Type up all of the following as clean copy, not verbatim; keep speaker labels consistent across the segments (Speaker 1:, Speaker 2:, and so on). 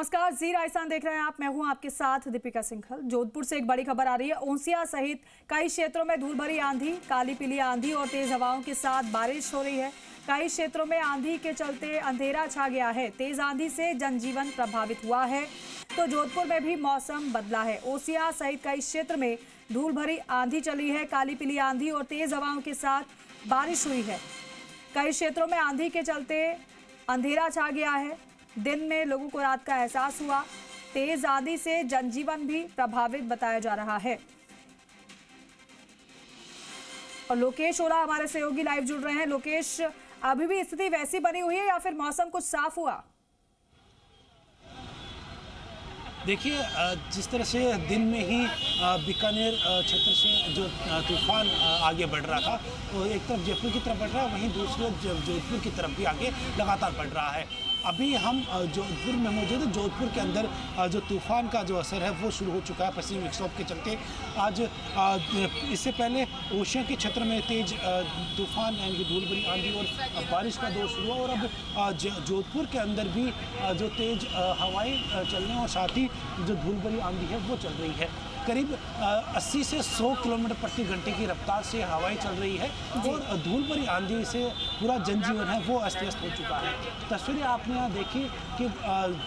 Speaker 1: नमस्कार, जी राजस्थान देख रहे हैं आप। मैं हूं आपके साथ दीपिका सिंघल। जोधपुर से एक बड़ी खबर आ रही है। ओसियां सहित कई क्षेत्रों में धूल भरी आंधी, काली पीली आंधी और तेज हवाओं के साथ बारिश हो रही है। कई क्षेत्रों में आंधी के चलते अंधेरा छा गया है। तेज आंधी से जनजीवन प्रभावित हुआ है, तो जोधपुर में भी मौसम बदला है। ओसियां सहित कई क्षेत्र में धूल भरी आंधी चली है। काली पीली आंधी और तेज हवाओं के साथ बारिश हुई है। कई क्षेत्रों में आंधी के चलते अंधेरा छा गया है। दिन में लोगों को रात का एहसास हुआ। तेज आंधी से जनजीवन भी प्रभावित बताया जा रहा है। और लोकेश ओरा हमारे सहयोगी लाइव जुड़ रहे हैं। लोकेश, अभी भी स्थिति वैसी बनी हुई है या फिर मौसम कुछ साफ हुआ?
Speaker 2: देखिए, जिस तरह से दिन में ही बीकानेर क्षेत्र से जो तूफान आगे बढ़ रहा था, वो एक तरफ जयपुर की तरफ बढ़ रहा है, वहीं दूसरी जोधपुर की तरफ भी आगे लगातार बढ़ रहा है। अभी हम जोधपुर में मौजूद है। जोधपुर के अंदर जो तूफान का जो असर है वो शुरू हो चुका है पश्चिमी विक्षोभ के चलते। आज इससे पहले ओशिया के क्षेत्र में तेज तूफान यानी कि धूल भरी आंधी और बारिश का दौर शुरू हुआ, और अब जोधपुर के अंदर भी जो तेज हवाएं चलने और साथ ही जो धूल भरी आंधी है वो चल रही है। करीब 80 से 100 किलोमीटर प्रति घंटे की रफ्तार से हवाएं चल रही है और धूल भरी आंधी से पूरा जनजीवन है वो अस्त व्यस्त हो चुका है। तस्वीरें आपने यहाँ देखी कि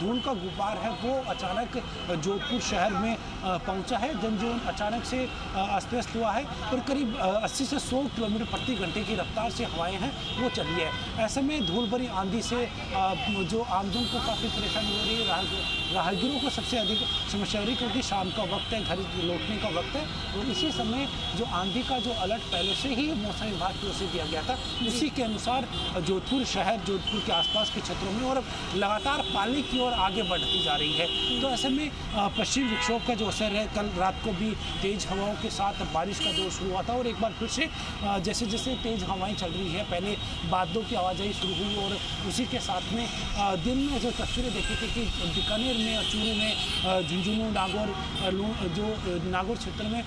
Speaker 2: धूल का गुब्बार है वो अचानक जोधपुर शहर में पहुंचा है। जनजीवन अचानक से अस्त व्यस्त हुआ है और करीब 80 से 100 किलोमीटर प्रति घंटे की रफ्तार से हवाएं हैं वो चल रही है। ऐसे में धूल भरी आंधी से जो आमजन को काफ़ी परेशानी हो रही है। राहगीरों को सबसे अधिक समस्या हो रही है क्योंकि शाम का वक्त है, घर लौटने का वक्त है, और इसी समय जो आंधी का जो अलर्ट पहले से ही मौसम विभाग की ओर से दिया गया था, उसी के अनुसार जोधपुर शहर, जोधपुर के आसपास के क्षेत्रों में और लगातार पाली की ओर आगे बढ़ती जा रही है। तो ऐसे में पश्चिमी विक्षोभ का जो असर है, कल रात को भी तेज हवाओं के साथ बारिश का दौर शुरू हुआ था और एक बार फिर से जैसे जैसे तेज हवाएं चल रही है, पहले बादलों की आवाजाही शुरू हुई और उसी के साथ में दिन में जो तस्वीरें देखी थी कि बीकानेर में, चूरू में, झुंझुनू, नागौर, जो नागौर क्षेत्र में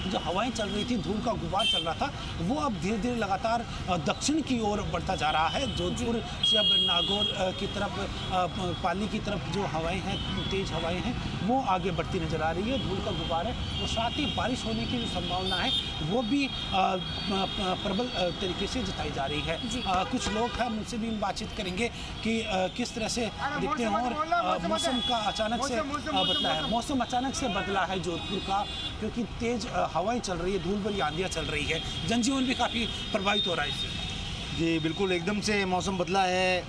Speaker 2: जो हवाएं चल रही थी, धूल का गुब्बार चल रहा था, वो अब धीरे धीरे लगातार दक्षिण की ओर बढ़ता जा रहा है। जोधपुर से अब नागौर की तरफ, पाली की तरफ जो हवाएं हैं, तेज हवाएं हैं, वो आगे बढ़ती नजर आ रही है। धूल का गुब्बार है और साथ ही बारिश होने की जो संभावना है वो भी प्रबल तरीके से जताई जा रही है। कुछ लोग हैं, उनसे भी हम बातचीत करेंगे कि किस तरह से दिखते हैं और मौसम का अचानक से बदला है। मौसम अचानक से बदला है जोधपुर का, क्योंकि तेज हवाएं चल रही है, धूल भरी आंधियां चल रही है। जनजीवन भी काफ़ी प्रभावित हो रहा है इससे।
Speaker 3: जी बिल्कुल, एकदम से मौसम बदला है,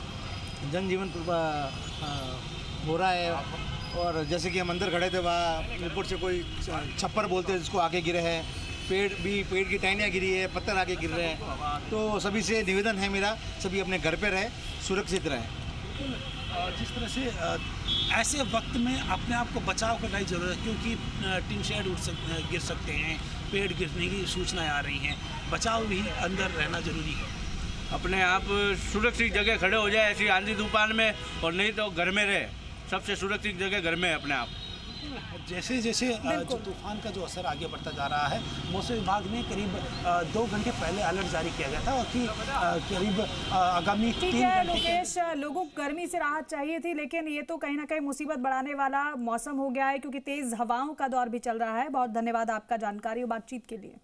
Speaker 3: जनजीवन हो रहा है। और जैसे कि हम अंदर खड़े थे, वहाँ ऊपर से कोई छप्पर बोलते हैं जिसको आगे गिरे हैं, पेड़ की टहनियाँ गिरी है, पत्थर आगे गिर रहे हैं। तो सभी से निवेदन है मेरा, सभी अपने घर पे रहे, सुरक्षित रहें।
Speaker 2: जिस तरह से ऐसे वक्त में अपने आप को बचाव करना ही जरूरत है, क्योंकि टिन शेड गिर सकते हैं, पेड़ गिरने की सूचनाएं आ रही हैं। बचाव भी अंदर रहना जरूरी है।
Speaker 4: अपने आप सुरक्षित जगह खड़े हो जाए ऐसी आंधी तूफान में, और नहीं तो घर में रहे। सबसे सुरक्षित जगह घर में है अपने आप।
Speaker 2: जैसे जैसे जो तूफान का जो असर आगे बढ़ता जा रहा है, मौसम विभाग ने करीब 2 घंटे पहले अलर्ट जारी किया गया था और कि करीब आगामी 3 घंटे।
Speaker 1: लोकेश, लोगों को गर्मी से राहत चाहिए थी, लेकिन ये तो कहीं ना कहीं मुसीबत बढ़ाने वाला मौसम हो गया है, क्योंकि तेज हवाओं का दौर भी चल रहा है। बहुत धन्यवाद आपका जानकारी और बातचीत के लिए।